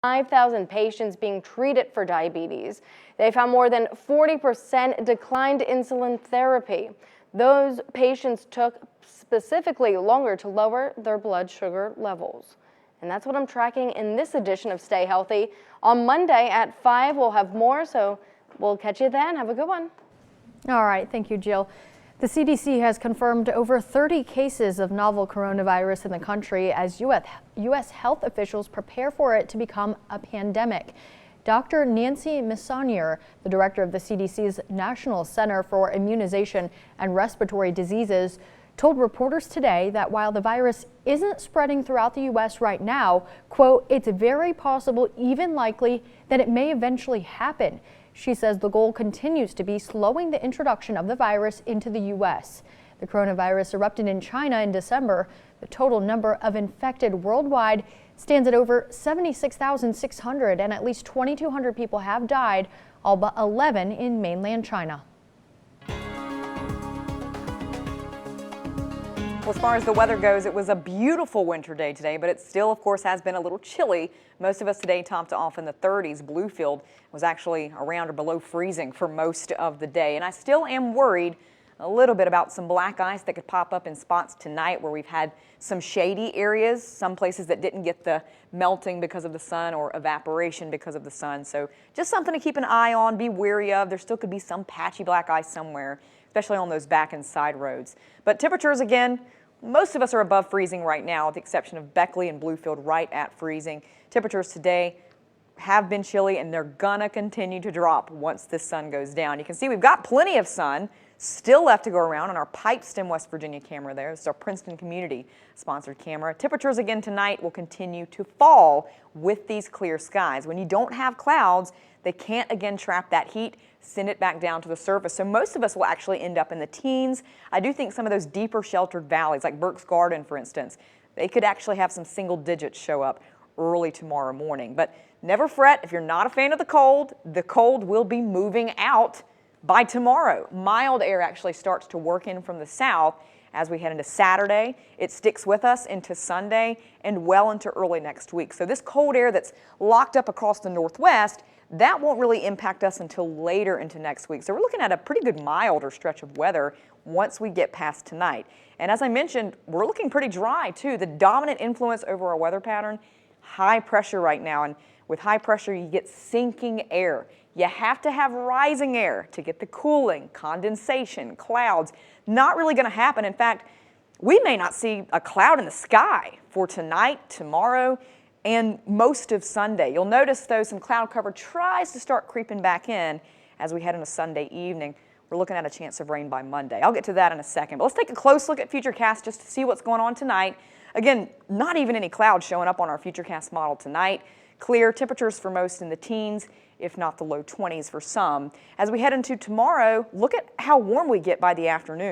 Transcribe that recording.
5,000 patients being treated for diabetes. They found more than 40% declined insulin therapy. Those patients took specifically longer to lower their blood sugar levels. And that's what I'm tracking in this edition of Stay Healthy. On Monday at 5, we'll have more, so we'll catch you then. Have a good one. All right, thank you, Jill. The CDC has confirmed over 30 cases of novel coronavirus in the country as U.S. health officials prepare for it to become a pandemic. Dr. Nancy Messonnier, the director of the CDC's National Center for Immunization and Respiratory Diseases, told reporters today that while the virus isn't spreading throughout the U.S. right now, quote, it's very possible, even likely, that it may eventually happen. She says the goal continues to be slowing the introduction of the virus into the U.S. The coronavirus erupted in China in December. The total number of infected worldwide stands at over 76,600, and at least 2,200 people have died, all but 11 in mainland China. Well, as far as the weather goes, it was a beautiful winter day today, but it still, of course, has been a little chilly. Most of us today topped off in the 30s. Bluefield was actually around or below freezing for most of the day. And I still am worried a little bit about some black ice that could pop up in spots tonight where we've had some shady areas, some places that didn't get the melting because of the sun or evaporation because of the sun. So just something to keep an eye on, be wary of. There still could be some patchy black ice somewhere, especially on those back and side roads. But temperatures, again, most of us are above freezing right now, with the exception of Beckley and Bluefield right at freezing. Temperatures today have been chilly, and they're gonna continue to drop once this sun goes down. You can see we've got plenty of sun still left to go around on our Pipestem, West Virginia camera there. This is our Princeton Community sponsored camera. Temperatures again tonight will continue to fall with these clear skies. When you don't have clouds, they can't again trap that heat, send it back down to the surface. So most of us will actually end up in the teens. I do think some of those deeper sheltered valleys, like Burke's Garden, for instance, they could actually have some single digits show up early tomorrow morning. But never fret if you're not a fan of the cold will be moving out by tomorrow. Mild air actually starts to work in from the south as we head into Saturday. It sticks with us into Sunday and well into early next week. So this cold air that's locked up across the northwest, that won't really impact us until later into next week. So we're looking at a pretty good milder stretch of weather once we get past tonight. And as I mentioned, we're looking pretty dry too. The dominant influence over our weather pattern, high pressure right now. And with high pressure, you get sinking air. You have to have rising air to get the cooling, condensation, clouds. Not really going to happen. In fact, we may not see a cloud in the sky for tonight, tomorrow, and most of Sunday. You'll notice, though, some cloud cover tries to start creeping back in as we head into Sunday evening. We're looking at a chance of rain by Monday. I'll get to that in a second. But let's take a close look at Futurecast just to see what's going on tonight. Again, not even any clouds showing up on our Futurecast model tonight. Clear temperatures for most in the teens, if not the low 20s for some. As we head into tomorrow, look at how warm we get by the afternoon.